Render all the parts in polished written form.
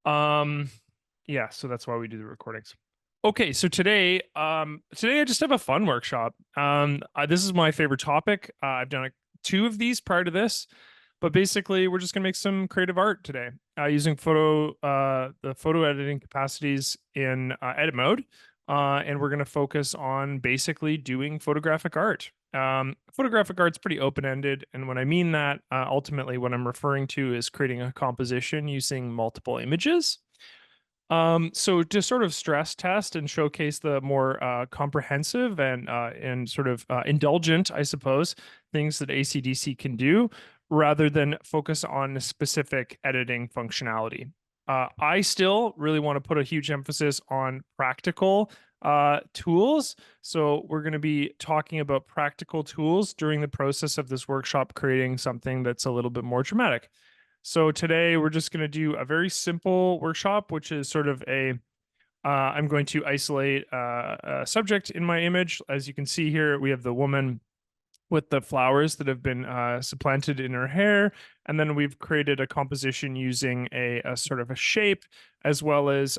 Um, yeah, so that's why we do the recordings. Okay, so today I just have a fun workshop. This is my favorite topic. I've done two of these prior to this, but basically we're just gonna make some creative art today using the photo editing capacities in edit mode, and we're gonna focus on basically doing photographic art. Photographic art's pretty open-ended, and when I mean that, ultimately what I'm referring to is creating a composition using multiple images. So to sort of stress test and showcase the more comprehensive and sort of indulgent, I suppose, things that ACDC can do, rather than focus on specific editing functionality. I still really want to put a huge emphasis on practical tools. So we're going to be talking about practical tools during the process of this workshop, creating something that's a little bit more dramatic. So today we're just going to do a very simple workshop, which is sort of I'm going to isolate a subject in my image. As you can see here, we have the woman with the flowers that have been supplanted in her hair. And then we've created a composition using a sort of a shape, as well as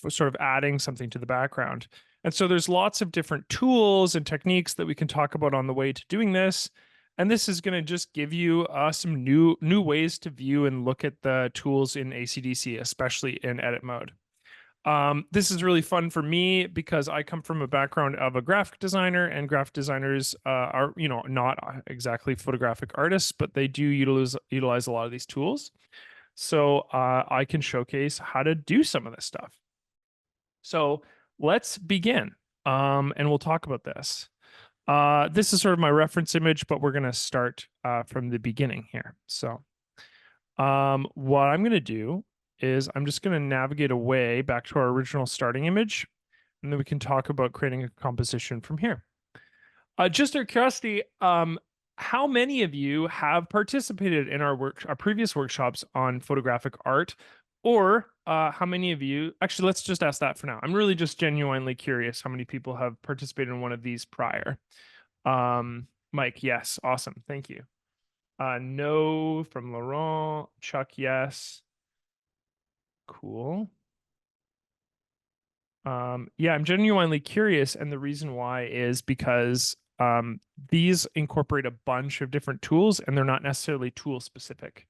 sort of adding something to the background. And so there's lots of different tools and techniques that we can talk about on the way to doing this. And this is going to just give you some new ways to view and look at the tools in ACDC, especially in edit mode. This is really fun for me because I come from a background of a graphic designer, and graphic designers are, not exactly photographic artists, but they do utilize a lot of these tools. So I can showcase how to do some of this stuff. So let's begin, and we'll talk about this. This is sort of my reference image, but we're going to start from the beginning here. So what I'm going to do is I'm just going to navigate away back to our original starting image, and then we can talk about creating a composition from here. Just out of curiosity, how many of you have participated in our previous workshops on photographic art, or how many of you? Actually, let's just ask that for now. I'm really just genuinely curious how many people have participated in one of these prior. Mike, yes, awesome, thank you. No from Laurent. Chuck, yes. Cool. Yeah, I'm genuinely curious, and the reason why is because these incorporate a bunch of different tools, and they're not necessarily tool specific.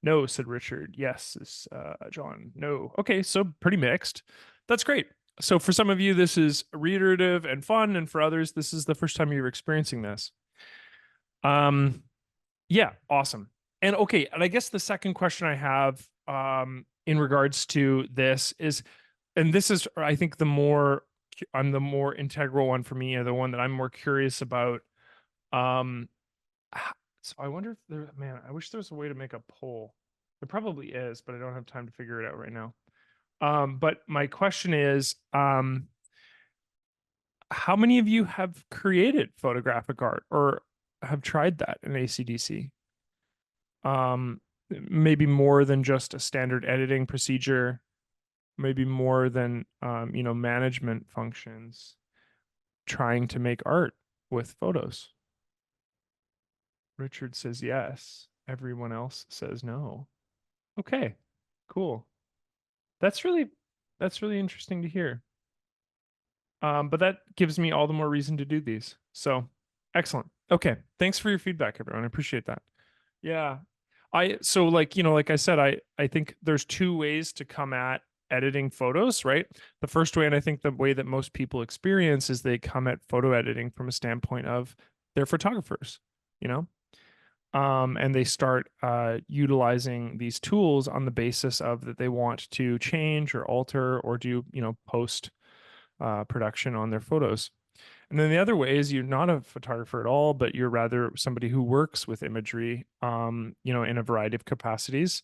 No, said Richard. Yes, is John. No. Okay, so pretty mixed. That's great. So for some of you, this is reiterative and fun, and for others, this is the first time you're experiencing this. Yeah, awesome. And okay, and I guess the second question I have in regards to this is, and this is I think the more integral one for me, or the one that I'm more curious about. Um so I wonder if I wish there was a way to make a poll. There probably is, but I don't have time to figure it out right now. But my question is, how many of you have created photographic art or have tried that in ACDC? Maybe more than just a standard editing procedure, maybe more than management functions, trying to make art with photos. Richard says yes. Everyone else says no. Okay, cool. That's really interesting to hear. But that gives me all the more reason to do these. So excellent. Okay, thanks for your feedback, everyone. I appreciate that. Yeah, so like I said, I think there's two ways to come at editing photos, right? The first way, and I think the way that most people experience, is they come at photo editing from a standpoint of they're photographers, you know, and they start utilizing these tools on the basis of that they want to change or alter or do post production on their photos. And then the other way is you're not a photographer at all, but you're rather somebody who works with imagery, in a variety of capacities.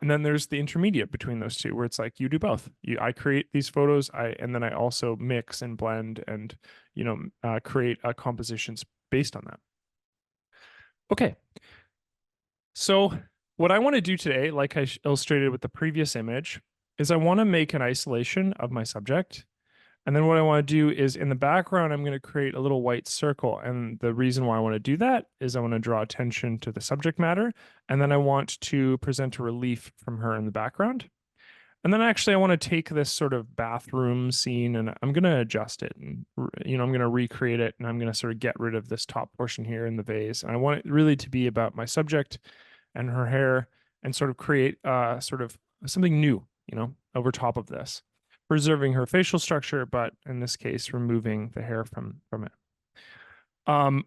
And then there's the intermediate between those two, where it's like you do both. I create these photos, and then I also mix and blend and create compositions based on that. Okay, so what I want to do today, like I illustrated with the previous image, is I want to make an isolation of my subject. And then what I want to do is in the background, I'm going to create a little white circle. And the reason why I want to do that is I want to draw attention to the subject matter. And then I want to present a relief from her in the background. And then actually I want to take this sort of bathroom scene and I'm going to adjust it and, I'm going to recreate it and I'm going to sort of get rid of this top portion here in the vase. And I want it really to be about my subject and her hair and sort of create sort of something new, over top of this, preserving her facial structure, but in this case, removing the hair from it.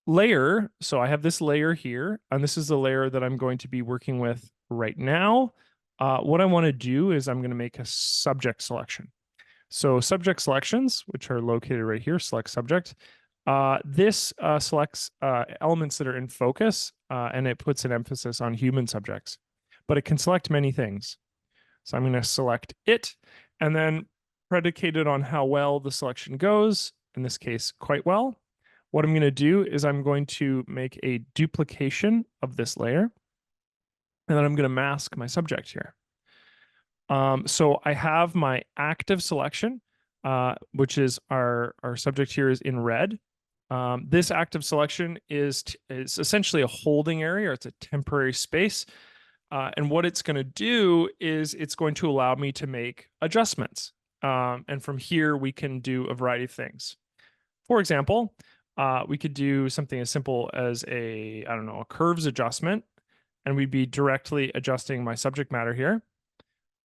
Layer. So I have this layer here, and this is the layer that I'm going to be working with right now. What I want to do is I'm going to make a subject selection. So subject selections, which are located right here, select subject. This selects elements that are in focus, and it puts an emphasis on human subjects, but it can select many things. So I'm going to select it, and then predicated on how well the selection goes, in this case, quite well, what I'm going to do is I'm going to make a duplication of this layer, and then I'm going to mask my subject here. So I have my active selection, which is our subject here is in red. This active selection is essentially a holding area, or it's a temporary space. And what it's going to do is it's going to allow me to make adjustments. And from here, we can do a variety of things. For example, we could do something as simple as a curves adjustment, and we'd be directly adjusting my subject matter here.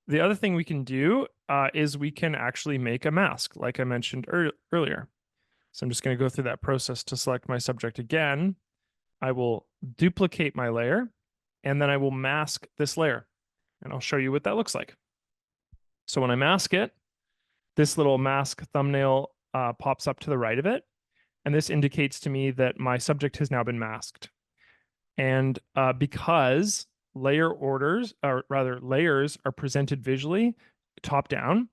The other thing we can do is we can actually make a mask, like I mentioned earlier. So I'm just going to go through that process to select my subject again. I will duplicate my layer, and then I will mask this layer, and I'll show you what that looks like. So when I mask it, this little mask thumbnail pops up to the right of it, and this indicates to me that my subject has now been masked. And because layers are presented visually top down,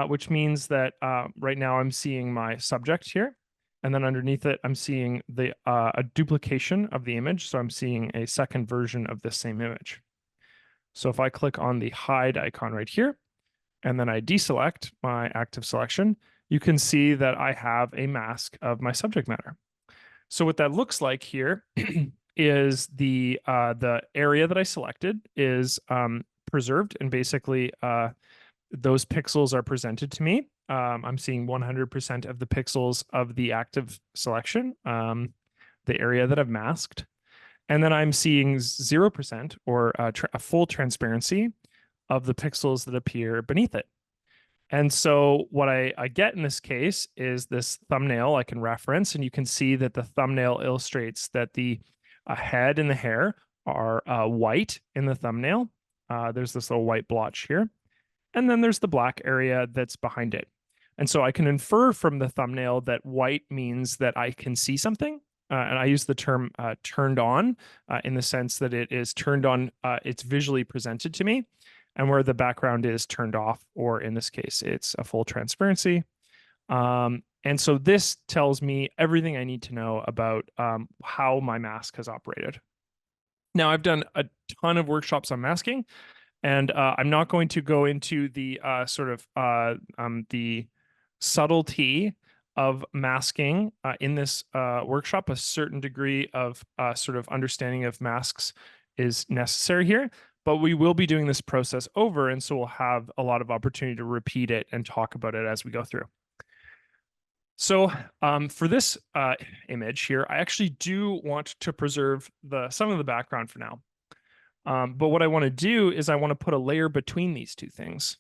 which means that right now I'm seeing my subject here, and then underneath it I'm seeing a duplication of the image, so I'm seeing a second version of this same image. So if I click on the hide icon right here, and then I deselect my active selection, you can see that I have a mask of my subject matter. So what that looks like here is the area that I selected is preserved, and basically those pixels are presented to me. I'm seeing 100% of the pixels of the active selection, the area that I've masked. And then I'm seeing 0% or a full transparency of the pixels that appear beneath it. And so what I get in this case is this thumbnail I can reference, and you can see that the thumbnail illustrates that the head and the hair are white in the thumbnail. There's this little white blotch here. And then there's the black area that's behind it. And so I can infer from the thumbnail that white means that I can see something. And I use the term turned on in the sense that it is turned on, it's visually presented to me, and where the background is turned off, or in this case, it's a full transparency. And so this tells me everything I need to know about how my mask has operated. Now, I've done a ton of workshops on masking, and I'm not going to go into the the subtlety of masking in this workshop. A certain degree of sort of understanding of masks is necessary here, but we will be doing this process over, and so we'll have a lot of opportunity to repeat it and talk about it as we go through. So for this image here, I actually do want to preserve some of the background for now. But what I want to do is I want to put a layer between these two things.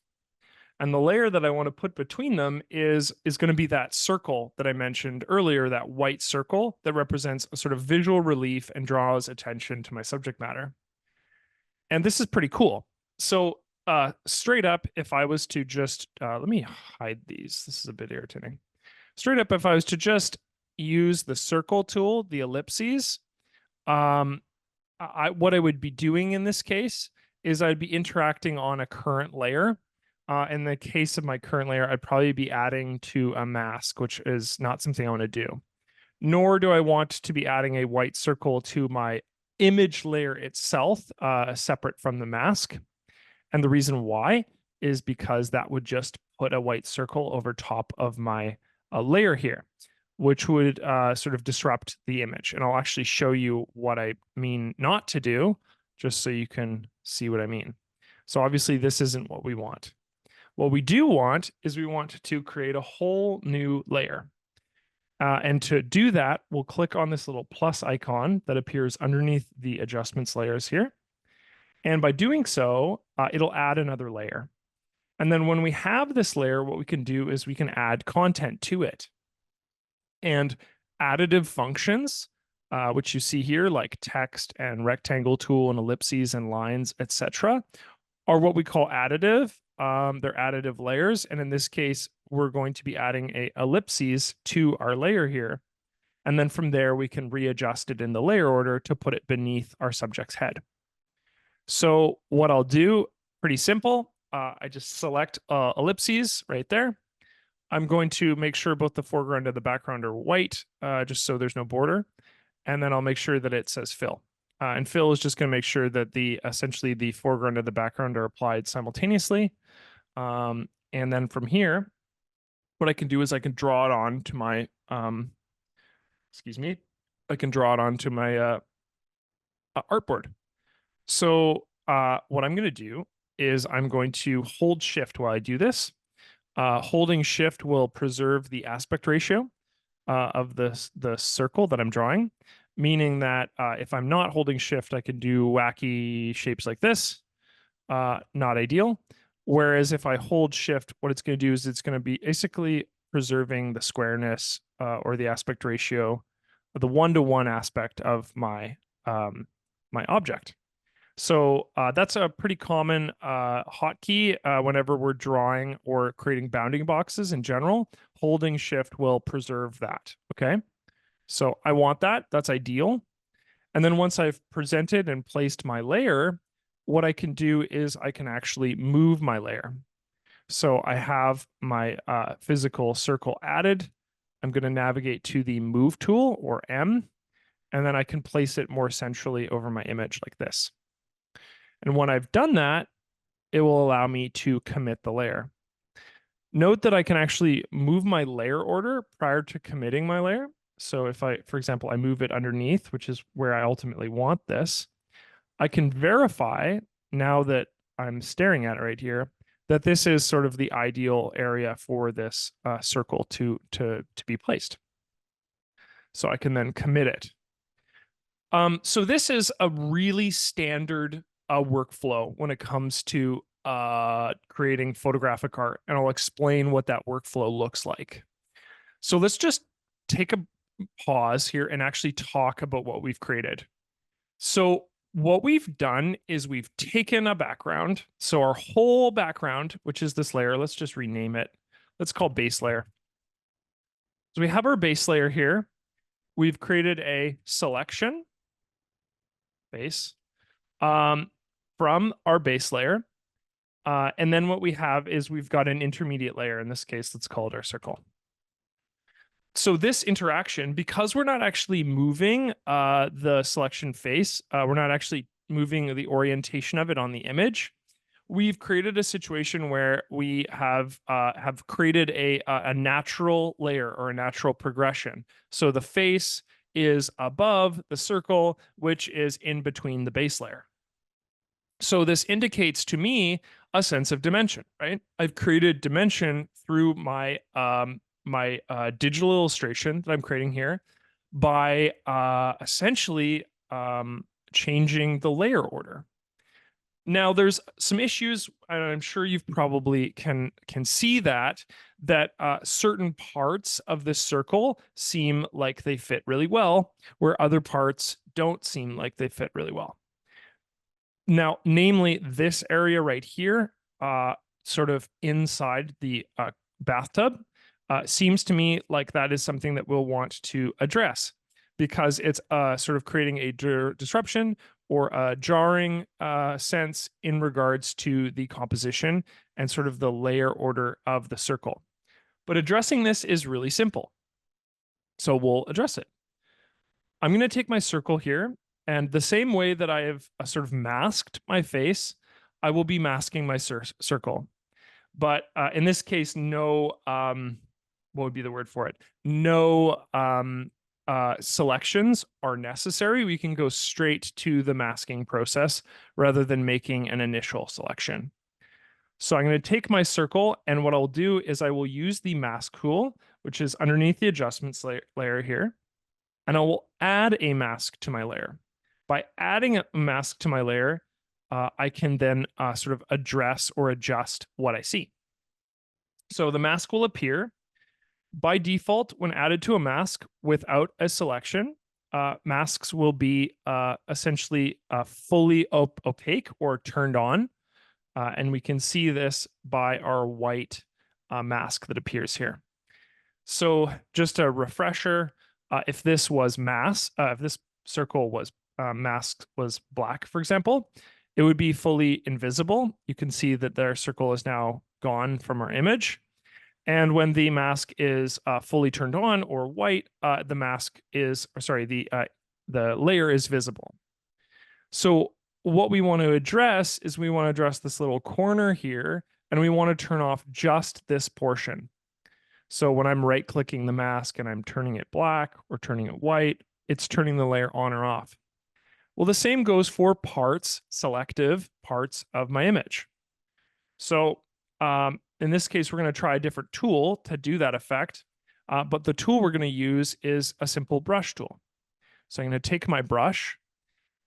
And the layer that I want to put between them is going to be that circle that I mentioned earlier, that white circle that represents a sort of visual relief and draws attention to my subject matter. And this is pretty cool. So straight up, if I was to just, let me hide these. This is a bit irritating. Straight up, if I was to just use the circle tool, the ellipses, what I would be doing in this case is I'd be interacting on a current layer. In the case of my current layer, I'd probably be adding to a mask, which is not something I want to do. Nor do I want to be adding a white circle to my image layer itself, separate from the mask. And the reason why is because that would just put a white circle over top of my layer here, which would sort of disrupt the image. And I'll actually show you what I mean not to do, just so you can see what I mean. So obviously this isn't what we want. What we do want is we want to create a whole new layer. And to do that, we'll click on this little plus icon that appears underneath the adjustments layers here. And by doing so, it'll add another layer. And then when we have this layer, what we can do is we can add content to it. And additive functions, which you see here, like text and rectangle tool and ellipses and lines, etc., are what we call additive. They're additive layers. And in this case, we're going to be adding a ellipses to our layer here. And then from there, we can readjust it in the layer order to put it beneath our subject's head. So what I'll do, pretty simple. I just select ellipses right there. I'm going to make sure both the foreground and the background are white, just so there's no border. And then I'll make sure that it says fill. And fill is just going to make sure that essentially the foreground and the background are applied simultaneously. And then from here, what I can do is I can draw it on to my, I can draw it onto my artboard. So what I'm going to do is I'm going to hold shift while I do this. Holding shift will preserve the aspect ratio of the circle that I'm drawing, meaning that if I'm not holding shift, I can do wacky shapes like this. Not ideal. Whereas if I hold shift, what it's going to do is it's going to be basically preserving the squareness or the aspect ratio, the 1-to-1 aspect of my my object. So that's a pretty common hotkey whenever we're drawing or creating bounding boxes in general. Holding shift will preserve that, okay? So I want that, that's ideal. And then once I've presented and placed my layer, what I can do is I can actually move my layer. So I have my physical circle added. I'm going to navigate to the move tool, or M, and then I can place it more centrally over my image like this. And when I've done that, it will allow me to commit the layer. Note that I can actually move my layer order prior to committing my layer. So if I, for example, I move it underneath, which is where I ultimately want this, I can verify now that I'm staring at it right here, that this is sort of the ideal area for this circle to be placed. So I can then commit it. So this is a really standard workflow when it comes to creating photographic art, and I'll explain what that workflow looks like. So let's just take a pause here and actually talk about what we've created. So what we've done is we've taken a background. So our whole background, which is this layer, let's just rename it. Let's call base layer. So we have our base layer here. We've created a selection base from our base layer. And then what we have is we've got an intermediate layer. In this case, let's call it our circle. So this interaction, because we're not actually moving the selection face, we're not actually moving the orientation of it on the image, we've created a situation where we have created a natural layer or a natural progression. So the face is above the circle, which is in between the base layer. So this indicates to me a sense of dimension, right? I've created dimension through my digital illustration that I'm creating here by essentially changing the layer order. Now, there's some issues, and I'm sure you've probably can see that certain parts of this circle seem like they fit really well, where other parts don't seem like they fit really well. Now, namely this area right here, sort of inside the bathtub, seems to me like that is something that we'll want to address, because it's sort of creating a disruption or a jarring sense in regards to the composition and sort of the layer order of the circle. But addressing this is really simple. So we'll address it. I'm going to take my circle here, and the same way that I have sort of masked my face, I will be masking my circle. But in this case, no, what would be the word for it? No selections are necessary, we can go straight to the masking process rather than making an initial selection. So I'm going to take my circle, and what I'll do is I will use the mask tool, which is underneath the adjustments layer here, and I will add a mask to my layer. By adding a mask to my layer, I can then sort of address or adjust what I see. So the mask will appear. By default, when added to a mask without a selection, masks will be essentially fully opaque or turned on. And we can see this by our white mask that appears here. So just a refresher, if this was if this circle was masked was black, for example, it would be fully invisible. You can see that their circle is now gone from our image. And when the mask is fully turned on or white, the mask is, or sorry, the layer is visible. So what we want to address is we want to address this little corner here, and we want to turn off just this portion. So when I'm right clicking the mask and I'm turning it black or turning it white, it's turning the layer on or off. Well, the same goes for parts, selective parts of my image. So in this case, we're going to try a different tool to do that effect. But the tool we're going to use is a simple brush tool. So I'm going to take my brush,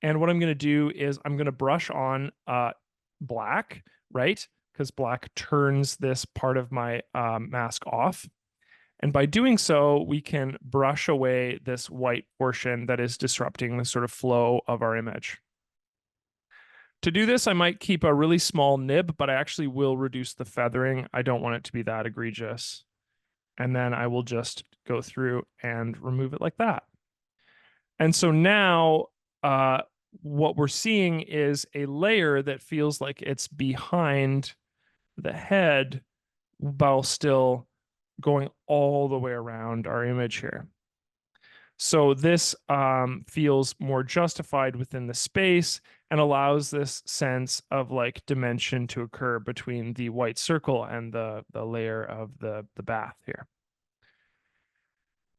and what I'm going to do is I'm going to brush on black, right? Because black turns this part of my mask off. And by doing so, we can brush away this white portion that is disrupting the sort of flow of our image. To do this, I might keep a really small nib, but I actually will reduce the feathering. I don't want it to be that egregious. And then I will just go through and remove it like that. And so now what we're seeing is a layer that feels like it's behind the head while still going all the way around our image here. So this feels more justified within the space and allows this sense of like dimension to occur between the white circle and the layer of the bath here.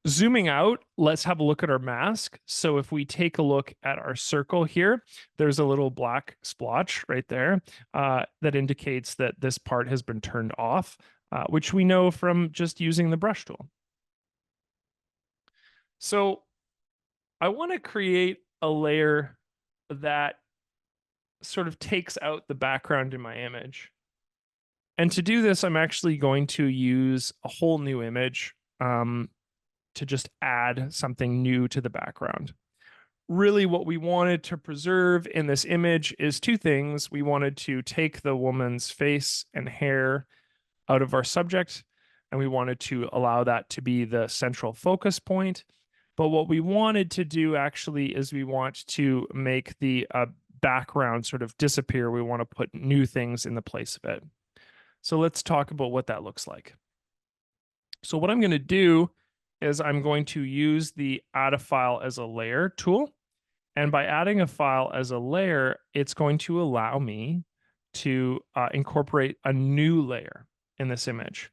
Zooming out, let's have a look at our mask. So if we take a look at our circle here, there's a little black splotch right there that indicates that this part has been turned off, which we know from just using the brush tool. So I want to create a layer that sort of takes out the background in my image. And to do this, I'm actually going to use a whole new image to just add something new to the background. Really, what we wanted to preserve in this image is two things. We wanted to take the woman's face and hair out of our subject, and we wanted to allow that to be the central focus point. But what we wanted to do actually is we want to make the background sort of disappear. We want to put new things in the place of it. So let's talk about what that looks like. So what I'm going to do is I'm going to use the add a file as a layer tool. And by adding a file as a layer, it's going to allow me to incorporate a new layer in this image.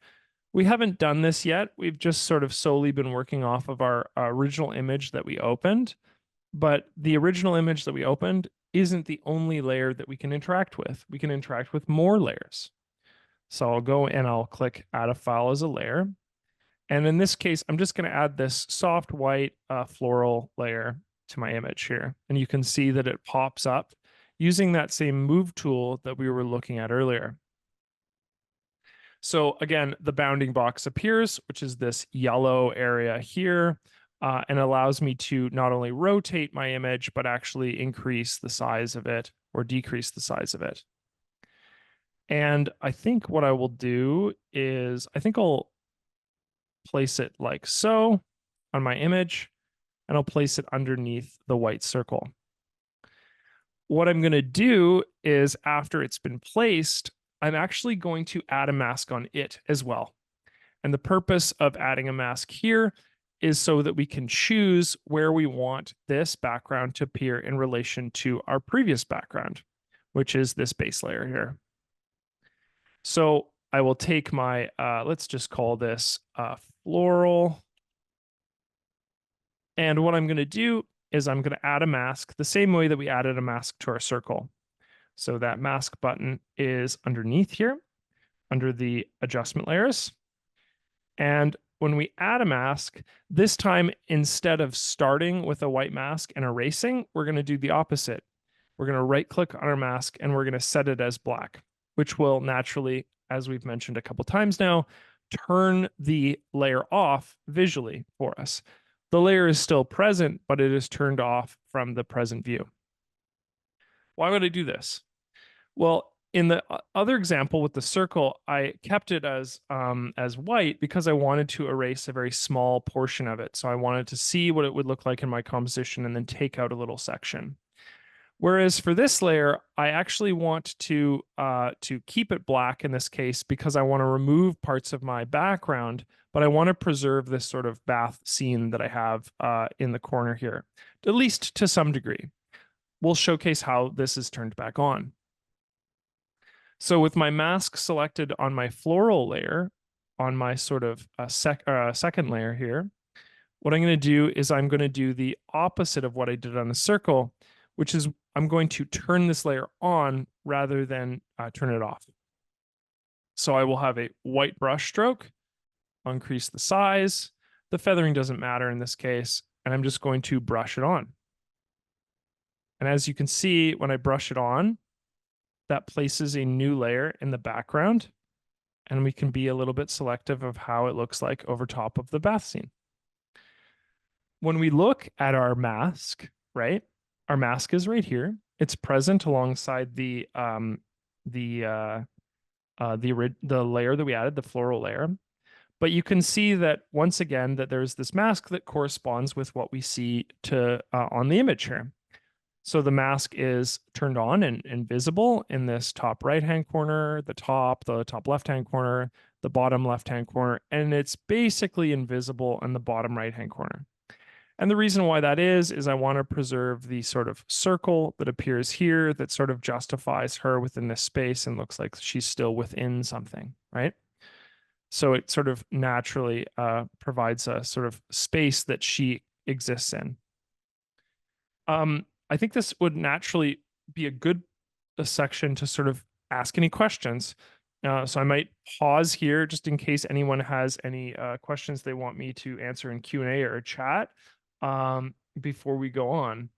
We haven't done this yet. We've just sort of solely been working off of our original image that we opened. But the original image that we opened isn't the only layer that we can interact with. We can interact with more layers. So I'll go and I'll click add a file as a layer. And in this case, I'm just going to add this soft white floral layer to my image here. And you can see that it pops up using that same move tool that we were looking at earlier. So again, the bounding box appears, which is this yellow area here, and allows me to not only rotate my image, but actually increase the size of it or decrease the size of it. And I think what I will do is I think I'll place it like so on my image, and I'll place it underneath the white circle. What I'm going to do is after it's been placed, I'm actually going to add a mask on it as well. And the purpose of adding a mask here is so that we can choose where we want this background to appear in relation to our previous background, which is this base layer here. So I will take my, let's just call this floral. And what I'm going to do is I'm going to add a mask the same way that we added a mask to our circle. So that mask button is underneath here, under the adjustment layers. And when we add a mask, this time, instead of starting with a white mask and erasing, we're going to do the opposite. We're going to right click on our mask and we're going to set it as black, which will naturally, as we've mentioned a couple times now, turn the layer off visually for us. The layer is still present, but it is turned off from the present view. Why would I do this? Well, in the other example with the circle, I kept it as white because I wanted to erase a very small portion of it. So I wanted to see what it would look like in my composition and then take out a little section. Whereas for this layer, I actually want to keep it black in this case because I want to remove parts of my background, but I want to preserve this sort of bath scene that I have in the corner here, at least to some degree. We'll showcase how this is turned back on. So with my mask selected on my floral layer, on my sort of second layer here, what I'm going to do is I'm going to do the opposite of what I did on the circle, which is I'm going to turn this layer on rather than turn it off. So I will have a white brush stroke, increase the size. The feathering doesn't matter in this case, and I'm just going to brush it on. And as you can see, when I brush it on, that places a new layer in the background, and we can be a little bit selective of how it looks like over top of the bath scene. When we look at our mask, right? Our mask is right here. It's present alongside the layer that we added, the floral layer. But you can see that once again that there's this mask that corresponds with what we see on the image here. So the mask is turned on and visible in this top right-hand corner, the top left-hand corner, the bottom left-hand corner, and it's basically invisible in the bottom right-hand corner. And the reason why that is I want to preserve the sort of circle that appears here that sort of justifies her within this space and looks like she's still within something, right? So it sort of naturally provides a sort of space that she exists in. I think this would naturally be a good section to sort of ask any questions. So I might pause here just in case anyone has any questions they want me to answer in Q&A or chat before we go on.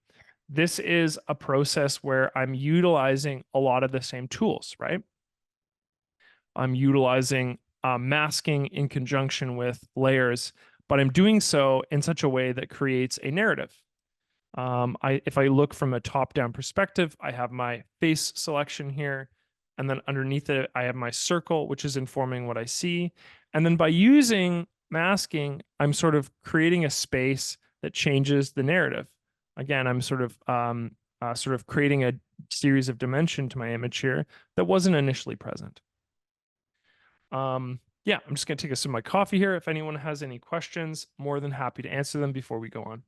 This is a process where I'm utilizing a lot of the same tools, right? I'm utilizing masking in conjunction with layers, but I'm doing so in such a way that creates a narrative. If I look from a top-down perspective, I have my face selection here, and then underneath it, I have my circle, which is informing what I see. And then by using masking, I'm sort of creating a space that changes the narrative. Again, I'm sort of creating a series of dimension to my image here that wasn't initially present. Yeah, I'm just going to take a sip of my coffee here. If anyone has any questions, more than happy to answer them before we go on.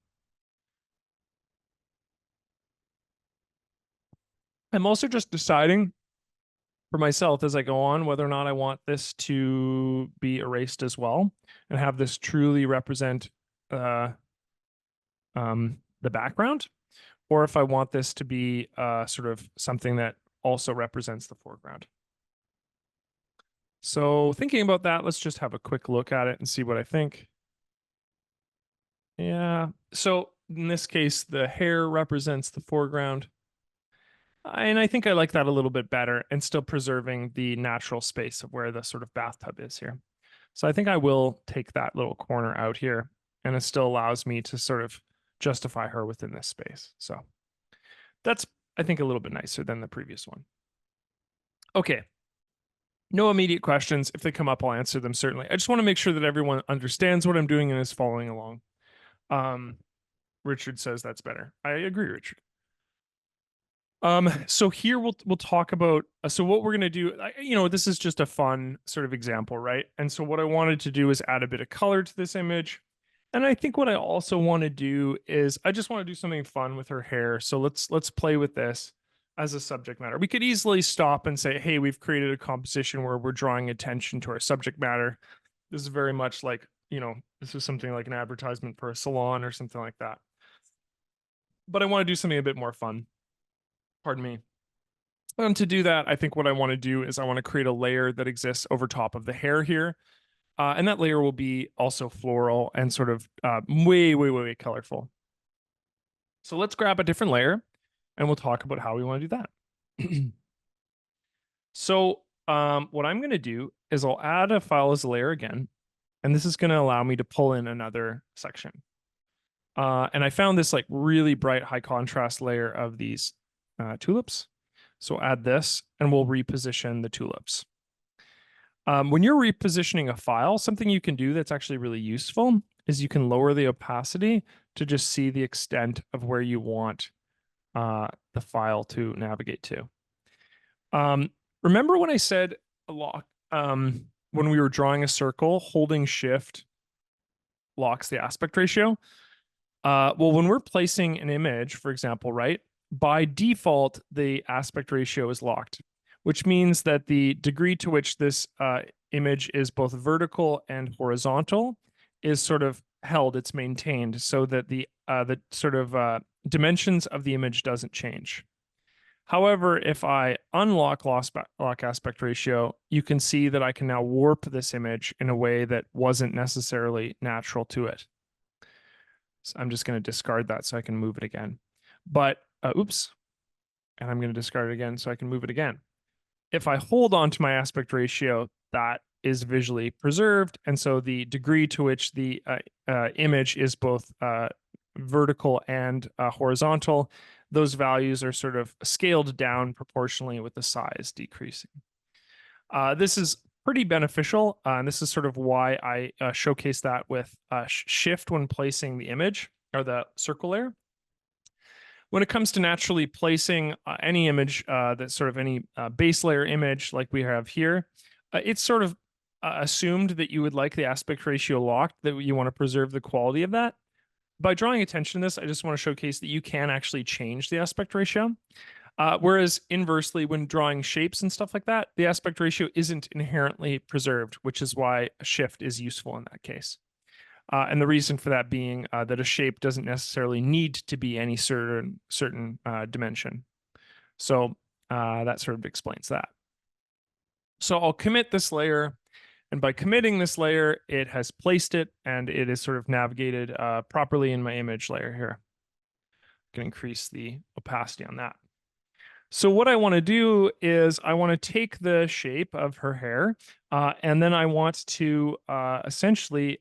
I'm also just deciding for myself as I go on whether or not I want this to be erased as well and have this truly represent the background, or if I want this to be sort of something that also represents the foreground. So thinking about that, let's just have a quick look at it and see what I think. Yeah, so in this case, the hair represents the foreground. And I think I like that a little bit better and still preserving the natural space of where the sort of bathtub is here. So I think I will take that little corner out here, and it still allows me to sort of justify her within this space. So that's, I think, a little bit nicer than the previous one. Okay. No immediate questions. If they come up, I'll answer them certainly. I just want to make sure that everyone understands what I'm doing and is following along. Richard says that's better. I agree, Richard. So here we'll talk about, so what we're going to do, this is just a fun sort of example, right? And so what I wanted to do is add a bit of color to this image. And I think what I also want to do is I just want to do something fun with her hair. So let's play with this as a subject matter. We could easily stop and say, hey, we've created a composition where we're drawing attention to our subject matter. This is very much like this is something like an advertisement for a salon or something like that. But I want to do something a bit more fun. Pardon me. And to do that, I think what I want to do is I want to create a layer that exists over top of the hair here. And that layer will be also floral and sort of way, way, way, way colorful. So let's grab a different layer and we'll talk about how we want to do that. So what I'm going to do is I'll add a file as a layer again, and this is going to allow me to pull in another section. And I found this like really bright high contrast layer of these tulips. So add this and we'll reposition the tulips. When you're repositioning a file, something you can do that's actually really useful is you can lower the opacity to just see the extent of where you want the file to navigate to. Remember when I said when we were drawing a circle, holding shift locks the aspect ratio? Well, when we're placing an image, for example, right, by default, the aspect ratio is locked, which means that the degree to which this image is both vertical and horizontal is sort of held, it's maintained so that the sort of dimensions of the image doesn't change. However, if I unlock lock aspect ratio, you can see that I can now warp this image in a way that wasn't necessarily natural to it. So I'm just going to discard that so I can move it again. But, oops, and I'm going to discard it again so I can move it again. If I hold on to my aspect ratio, that is visually preserved. And so the degree to which the image is both vertical and horizontal, those values are sort of scaled down proportionally with the size decreasing. This is pretty beneficial, and this is sort of why I showcase that with shift when placing the image or the circle layer. When it comes to naturally placing any image, that's sort of any base layer image like we have here, it's sort of assumed that you would like the aspect ratio locked, that you want to preserve the quality of that. By drawing attention to this, I just want to showcase that you can actually change the aspect ratio. Whereas inversely, when drawing shapes and stuff like that, the aspect ratio isn't inherently preserved, which is why a shift is useful in that case. And the reason for that being that a shape doesn't necessarily need to be any certain dimension. So that sort of explains that. So I'll commit this layer. And by committing this layer, it has placed it and it is sort of navigated properly in my image layer here. I can increase the opacity on that. So what I want to do is I want to take the shape of her hair and then I want to essentially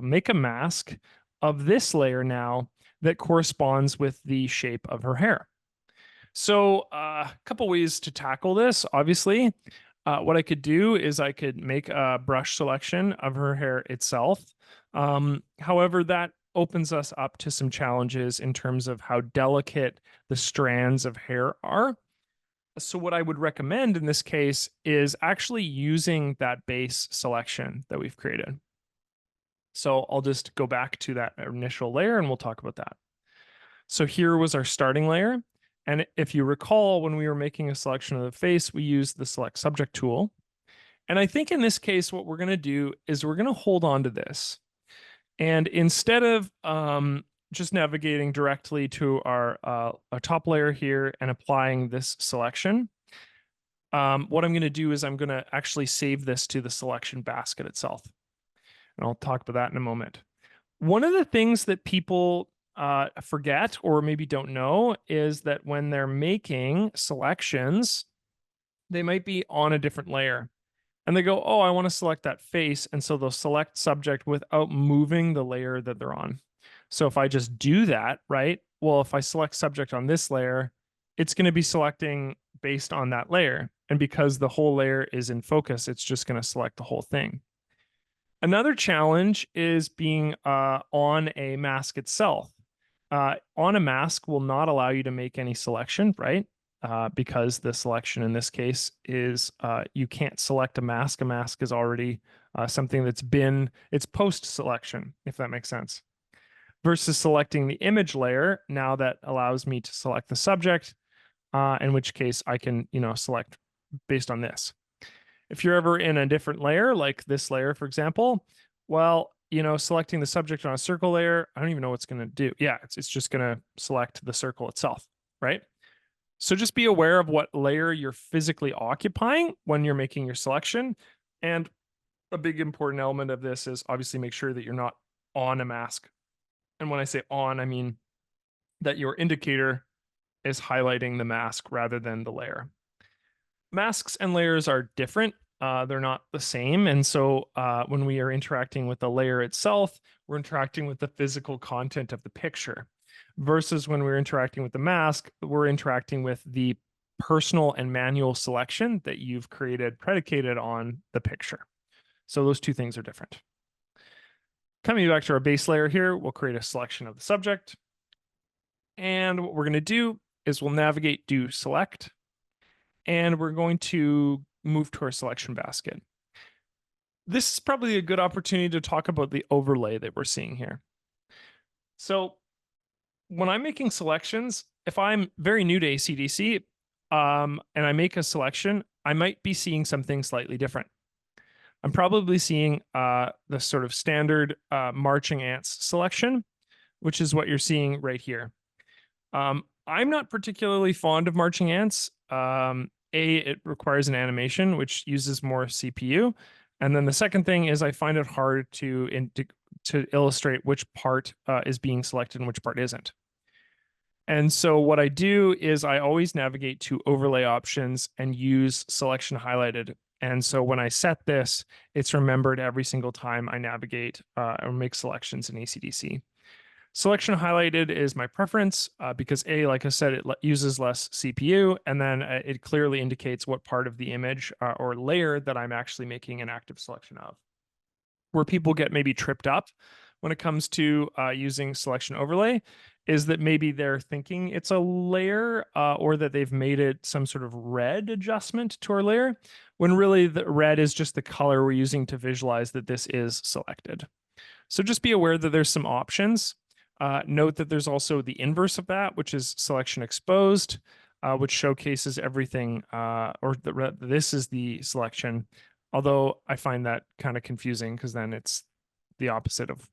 make a mask of this layer now that corresponds with the shape of her hair. So a couple ways to tackle this, obviously. What I could do is I could make a brush selection of her hair itself. However, that opens us up to some challenges in terms of how delicate the strands of hair are. So what I would recommend in this case is actually using that base selection that we've created. So I'll just go back to that initial layer and we'll talk about that. So here was our starting layer. And if you recall, when we were making a selection of the face, we used the select subject tool. And I think in this case, what we're going to do is we're going to hold on to this. And instead of just navigating directly to our top layer here and applying this selection, what I'm going to do is I'm going to actually save this to the selection basket itself. And I'll talk about that in a moment. One of the things that people forget or maybe don't know is that when they're making selections, they might be on a different layer. And they go, oh, I want to select that face. And so they'll select subject without moving the layer that they're on. So if I just do that, right? Well, if I select subject on this layer, it's going to be selecting based on that layer. And because the whole layer is in focus, it's just going to select the whole thing. Another challenge is being on a mask itself. On a mask will not allow you to make any selection, right? Because the selection in this case is you can't select a mask. A mask is already something that's it's post-selection, if that makes sense. Versus selecting the image layer, now that allows me to select the subject, in which case I can, select based on this. If you're ever in a different layer, like this layer, for example, well, selecting the subject on a circle layer, I don't even know what's going to do. Yeah, it's just going to select the circle itself, right? So just be aware of what layer you're physically occupying when you're making your selection. And a big important element of this is obviously make sure that you're not on a mask. And when I say on, I mean that your indicator is highlighting the mask rather than the layer. Masks and layers are different. They're not the same. And so when we are interacting with the layer itself, we're interacting with the physical content of the picture. Versus when we're interacting with the mask, we're interacting with the personal and manual selection that you've created predicated on the picture. So those two things are different. Coming back to our base layer here, we'll create a selection of the subject. And what we're going to do is we'll navigate, do select, and we're going to move to our selection basket. This is probably a good opportunity to talk about the overlay that we're seeing here. So when I'm making selections, if I'm very new to ACDSee and I make a selection, I might be seeing something slightly different. I'm probably seeing the sort of standard marching ants selection, which is what you're seeing right here. I'm not particularly fond of marching ants. It requires an animation, which uses more CPU. And then the second thing is I find it hard to illustrate which part is being selected and which part isn't. And so what I do is I always navigate to overlay options and use selection highlighted. And so when I set this, it's remembered every single time I navigate or make selections in ACDSee. Selection highlighted is my preference because like I said, it uses less CPU, and then it clearly indicates what part of the image or layer that I'm actually making an active selection of. Where people get maybe tripped up when it comes to using selection overlay is that maybe they're thinking it's a layer or that they've made it some sort of red adjustment to our layer, when really the red is just the color we're using to visualize that this is selected. So just be aware that there's some options. Note that there's also the inverse of that, which is selection exposed, which showcases everything, this is the selection. Although I find that kind of confusing because then it's the opposite of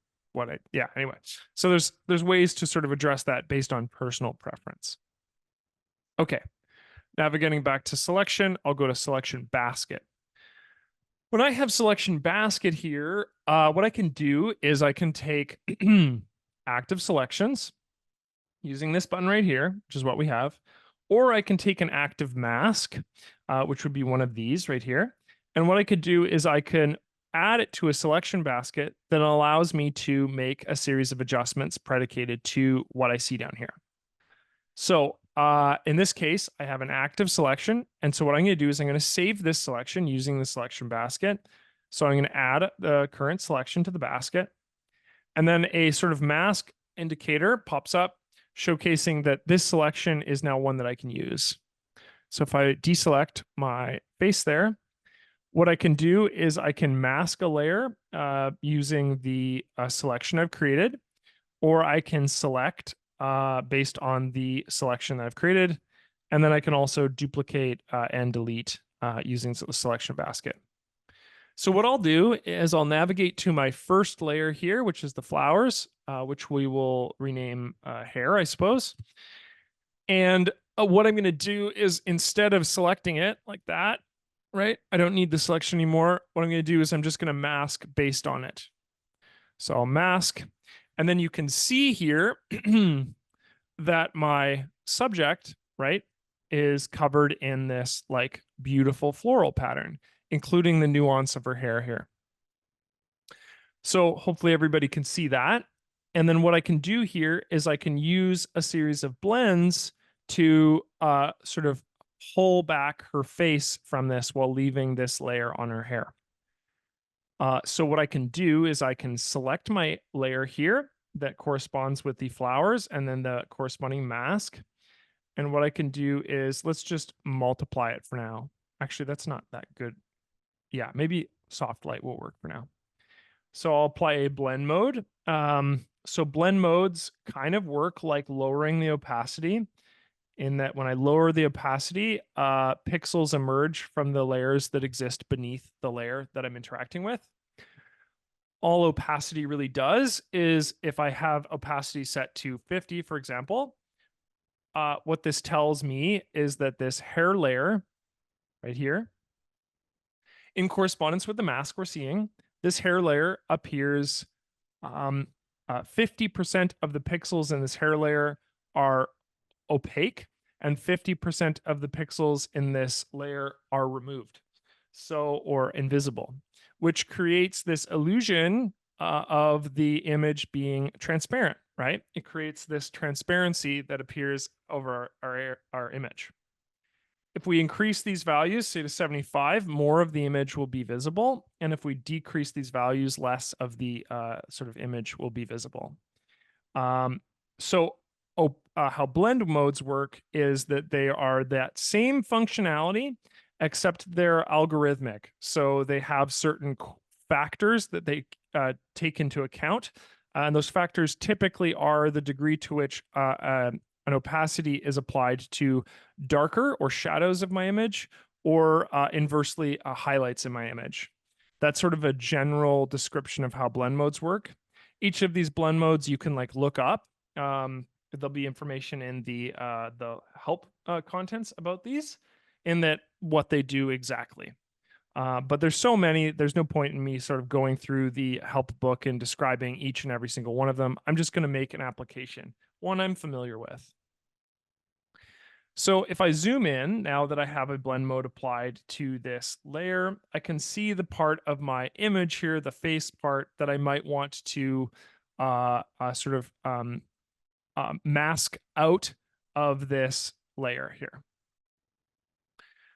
anyway. So there's ways to sort of address that based on personal preference. Okay, navigating back to selection, I'll go to selection basket. When I have selection basket here, what I can do is I can take active selections using this button right here, which is what we have, or I can take an active mask, which would be one of these right here. And what I could do is I can add it to a selection basket that allows me to make a series of adjustments predicated to what I see down here. So in this case, I have an active selection. And so what I'm going to do is I'm going to save this selection using the selection basket. So I'm going to add the current selection to the basket. And then a sort of mask indicator pops up showcasing that this selection is now one that I can use. So if I deselect my face there, what I can do is I can mask a layer using the selection I've created, or I can select based on the selection that I've created. And then I can also duplicate and delete using the selection basket. So what I'll do is I'll navigate to my first layer here, which is the flowers, which we will rename hair, I suppose. And what I'm going to do is instead of selecting it like that, right? I don't need the selection anymore. What I'm going to do is I'm just going to mask based on it. So I'll mask. And then you can see here that my subject, right, is covered in this like beautiful floral pattern, including the nuance of her hair here. So hopefully everybody can see that. And then what I can do here is I can use a series of blends to sort of pull back her face from this while leaving this layer on her hair. So what I can do is I can select my layer here that corresponds with the flowers and then the corresponding mask. And what I can do is let's just multiply it for now. Actually, that's not that good. Yeah, maybe soft light will work for now. So I'll apply a blend mode. So blend modes kind of work like lowering the opacity, in that when I lower the opacity, pixels emerge from the layers that exist beneath the layer that I'm interacting with. all opacity really does is if I have opacity set to 50, for example, what this tells me is that this hair layer right here, in correspondence with the mask we're seeing, this hair layer appears 50% of the pixels in this hair layer are opaque and 50% of the pixels in this layer are removed. So, or invisible, which creates this illusion of the image being transparent, right? It creates this transparency that appears over our image. If we increase these values, say to 75, more of the image will be visible. And if we decrease these values, less of the sort of image will be visible. So how blend modes work is that they are that same functionality, except they're algorithmic. So they have certain factors that they take into account. And those factors typically are the degree to which an opacity is applied to darker or shadows of my image, or inversely highlights in my image. That's sort of a general description of how blend modes work. Each of these blend modes you can like look up. There'll be information in the help contents about these, in that what they do exactly. But there's so many, there's no point in me sort of going through the help book and describing each and every single one of them. I'm just going to make an application, one I'm familiar with. So if I zoom in, now that I have a blend mode applied to this layer, I can see the part of my image here, the face part, that I might want to sort of mask out of this layer here.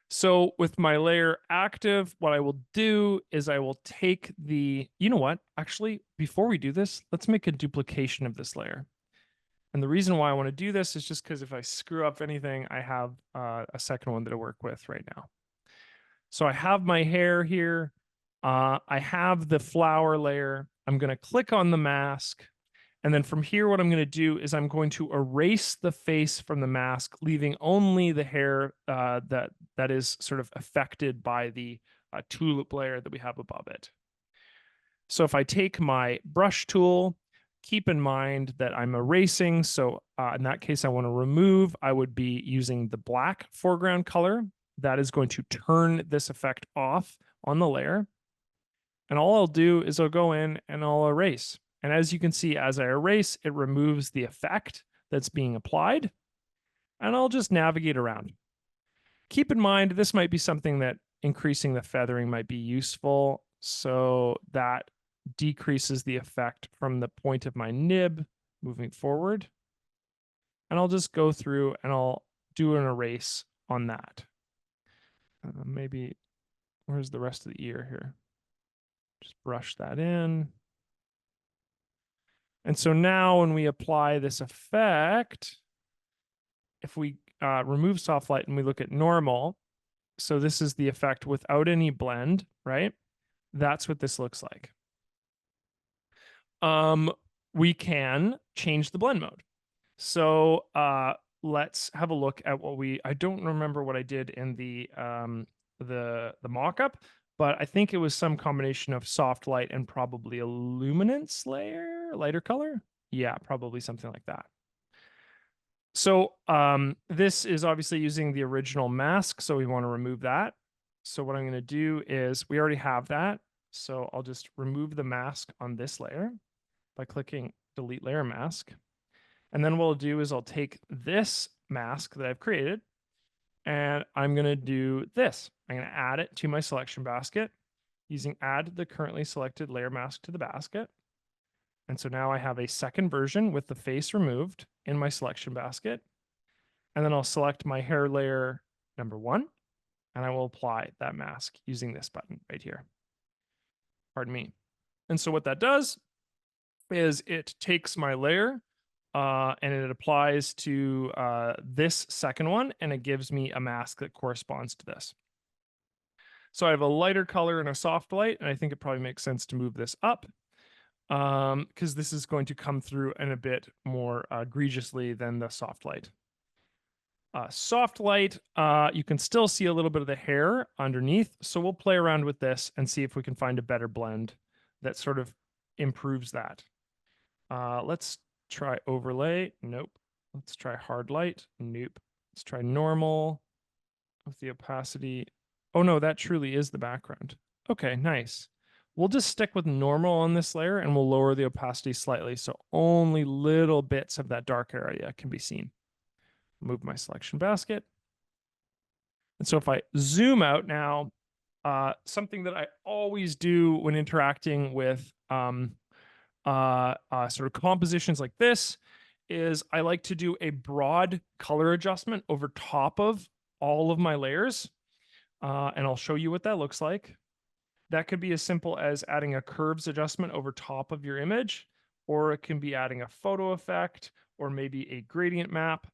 So with my layer active, what I will do is I will take the, you know what, actually, before we do this, let's make a duplication of this layer. And the reason why I want to do this is just because if I screw up anything, I have a second one that I work with right now. So I have my hair here. I have the flower layer. I'm going to click on the mask. And then from here, what I'm going to do is I'm going to erase the face from the mask, leaving only the hair that is sort of affected by the tulip layer that we have above it. So if I take my brush tool, keep in mind that I'm erasing. So in that case, I want to remove. I would be using the black foreground color. That is going to turn this effect off on the layer. And all I'll do is I'll go in and I'll erase. And as you can see, as I erase, it removes the effect that's being applied. And I'll just navigate around. Keep in mind, this might be something that increasing the feathering might be useful. So that decreases the effect from the point of my nib moving forward. And I'll just go through and I'll do an erase on that. Maybe, where's the rest of the ear here? Just brush that in. And so now when we apply this effect, if we remove soft light and we look at normal, so this is the effect without any blend, right? That's what this looks like. We can change the blend mode. So let's have a look at what I don't remember what I did in the mock-up, but I think it was some combination of soft light and probably a luminance layer, lighter color. Yeah, probably something like that. So this is obviously using the original mask, so we want to remove that. So what I'm going to do is, we already have that. So I'll just remove the mask on this layer by clicking delete layer mask. And then what I'll do is I'll take this mask that I've created and I'm going to do this. I'm going to add it to my selection basket using add the currently selected layer mask to the basket. And so now I have a second version with the face removed in my selection basket. And then I'll select my hair layer number 1 and I will apply that mask using this button right here. Pardon me. And so what that does is it takes my layer and it applies to this second one, and it gives me a mask that corresponds to this. So I have a lighter color and a soft light, and I think it probably makes sense to move this up because this is going to come through in a bit more egregiously than the soft light. Soft light, you can still see a little bit of the hair underneath, so we'll play around with this and see if we can find a better blend that sort of improves that. Let's try overlay. Nope. Let's try hard light. Nope. Let's try normal with the opacity. Oh no, that truly is the background. Okay, nice. We'll just stick with normal on this layer and we'll lower the opacity slightly so only little bits of that dark area can be seen. Move my selection basket. And so if I zoom out now, something that I always do when interacting with sort of compositions like this is I like to do a broad color adjustment over top of all of my layers. And I'll show you what that looks like. That could be as simple as adding a curves adjustment over top of your image, or it can be adding a photo effect, or maybe a gradient map.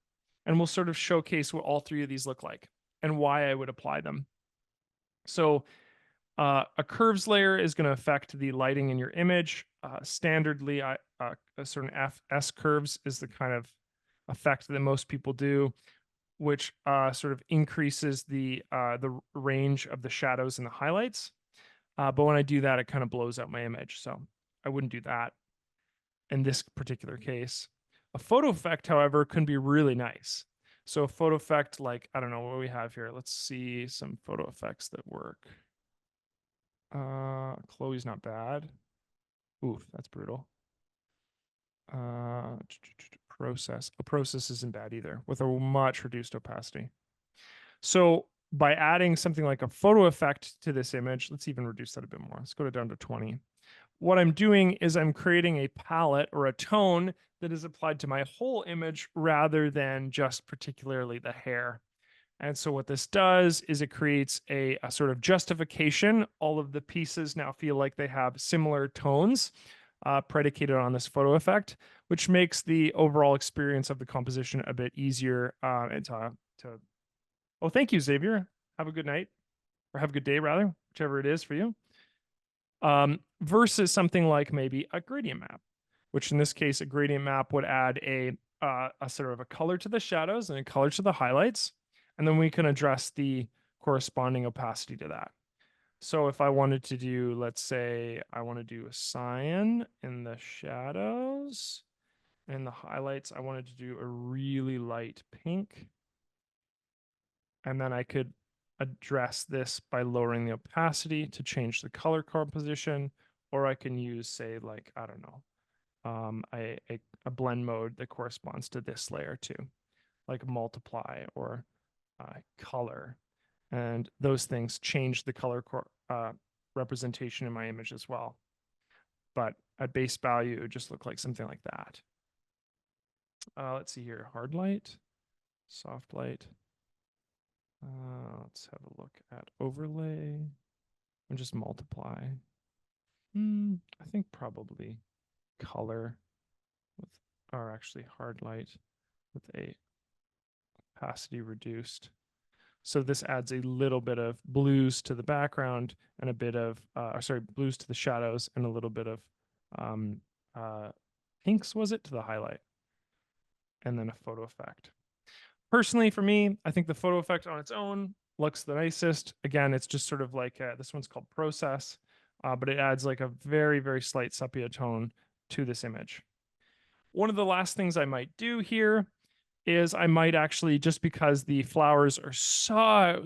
And we'll sort of showcase what all three of these look like and why I would apply them. So a curves layer is going to affect the lighting in your image. Standardly, a certain S curves is the kind of effect that most people do, which sort of increases the range of the shadows and the highlights. But when I do that, it kind of blows out my image. So I wouldn't do that in this particular case. A photo effect, however, can be really nice. So a photo effect, like, I don't know what we have here. Let's see some photo effects that work. Chloe's not bad. Oof, that's brutal. Process. A process isn't bad either, with a much reduced opacity. So by adding something like a photo effect to this image, let's even reduce that a bit more. Let's go down to 20. What I'm doing is I'm creating a palette or a tone that is applied to my whole image rather than just particularly the hair. And so what this does is it creates a sort of justification. All of the pieces now feel like they have similar tones predicated on this photo effect, which makes the overall experience of the composition a bit easier. Oh, thank you, Xavier. Have a good night, or have a good day, rather, whichever it is for you. Versus something like maybe a gradient map, which in this case, a gradient map would add a sort of a color to the shadows and a color to the highlights. And then we can address the corresponding opacity to that. So if I wanted to do, let's say I want to do a cyan in the shadows and the highlights, I wanted to do a really light pink. And then I could address this by lowering the opacity to change the color composition, or I can use, say, like, I don't know, a blend mode that corresponds to this layer too, like multiply or color, and those things change the color representation in my image as well. But at base value, it would just look like something like that. Let's see here, hard light, soft light. Let's have a look at overlay and just multiply. I think probably color with, or actually hard light with a opacity reduced. So this adds a little bit of blues to the background and a bit of, blues to the shadows and a little bit of pinks, was it, to the highlight. And then a photo effect. Personally, for me, I think the photo effect on its own looks the nicest. Again, it's just sort of like, this one's called Process, but it adds like a very, very slight sepia tone to this image. One of the last things I might do here is I might actually, just because the flowers are so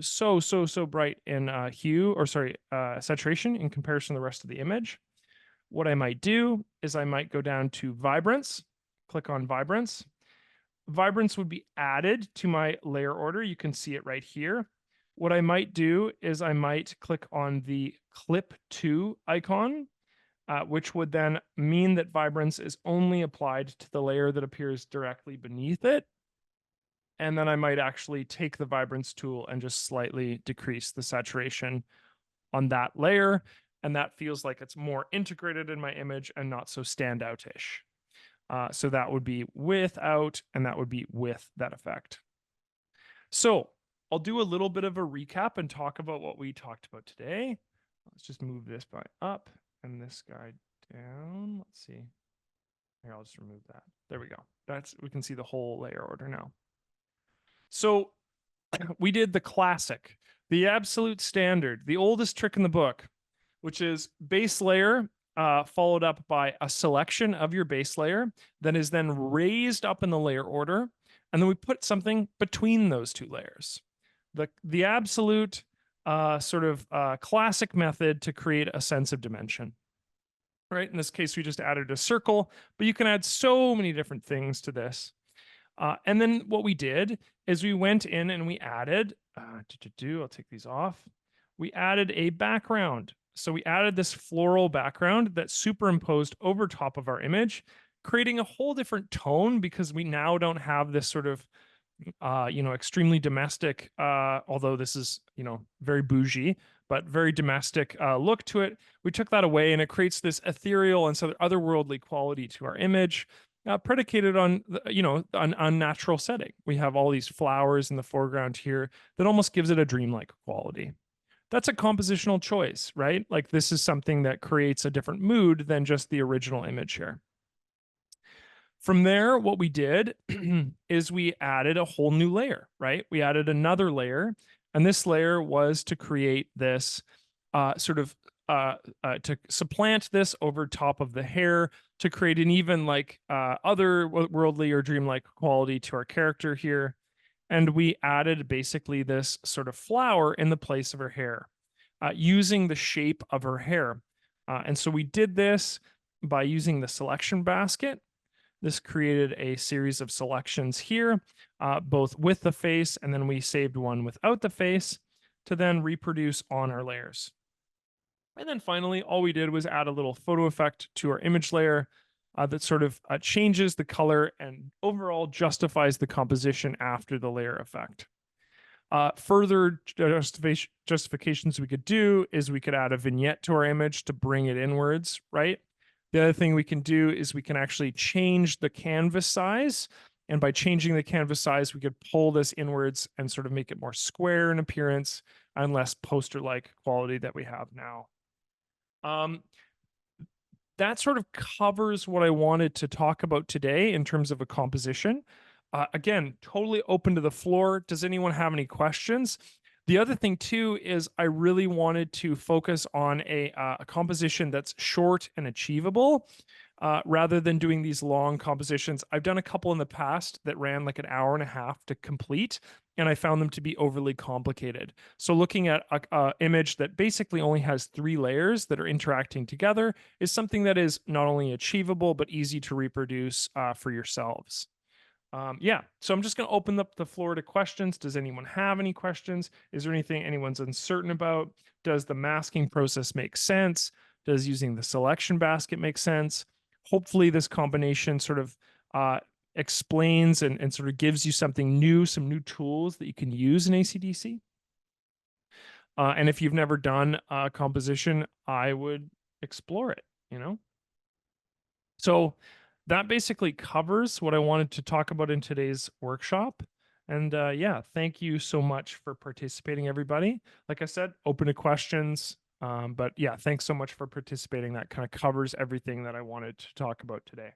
bright in hue, or sorry, saturation in comparison to the rest of the image, what I might do is I might go down to Vibrance, click on Vibrance. Vibrance would be added to my layer order. You can see it right here. What I might do is I might click on the Clip To icon, which would then mean that Vibrance is only applied to the layer that appears directly beneath it. And then I might actually take the Vibrance tool and just slightly decrease the saturation on that layer. And that feels like it's more integrated in my image and not so standout-ish. So that would be without, and that would be with that effect. So I'll do a little bit of a recap and talk about what we talked about today. Let's just move this guy up and this guy down. Let's see. Here, I'll just remove that. There we go. We can see the whole layer order now. So we did the classic, the absolute standard, the oldest trick in the book, which is base layer followed up by a selection of your base layer that is then raised up in the layer order. And then we put something between those two layers. The absolute classic method to create a sense of dimension. Right? In this case, we just added a circle, but you can add so many different things to this. And then what we did is we went in and we added, I'll take these off. We added a background. So we added this floral background that superimposed over top of our image, creating a whole different tone because we now don't have this sort of extremely domestic, although this is, very bougie, but very domestic look to it. We took that away and it creates this ethereal and sort of otherworldly quality to our image, predicated on, an unnatural setting. We have all these flowers in the foreground here that almost gives it a dreamlike quality. That's a compositional choice, right? Like this is something that creates a different mood than just the original image here. From there, what we did is we added a whole new layer, right? We added another layer, and this layer was to create this to supplant this over top of the hair to create an even otherworldly or dreamlike quality to our character here. And we added basically this sort of flower in the place of her hair, using the shape of her hair. And so we did this by using the selection basket. This created a series of selections here, both with the face, and then we saved one without the face to then reproduce on our layers. And then finally, all we did was add a little photo effect to our image layer that sort of changes the color and overall justifies the composition after the layer effect. Further justifications we could do is we could add a vignette to our image to bring it inwards, right? The other thing we can do is we can actually change the canvas size. And by changing the canvas size, we could pull this inwards and sort of make it more square in appearance and less poster-like quality that we have now. That sort of covers what I wanted to talk about today in terms of a composition. Again, totally open to the floor. Does anyone have any questions? The other thing too is I really wanted to focus on a composition that's short and achievable, rather than doing these long compositions. I've done a couple in the past that ran like an hour and a half to complete, and I found them to be overly complicated. So looking at a image that basically only has 3 layers that are interacting together is something that is not only achievable, but easy to reproduce for yourselves. So I'm just going to open up the floor to questions. Does anyone have any questions? Is there anything anyone's uncertain about? Does the masking process make sense? Does using the selection basket make sense? Hopefully this combination sort of explains and sort of gives you something new, some new tools that you can use in ACDSee. And if you've never done a composition, I would explore it, So that basically covers what I wanted to talk about in today's workshop. And thank you so much for participating, everybody. Like I said, open to questions. But yeah, thanks so much for participating. That kind of covers everything that I wanted to talk about today.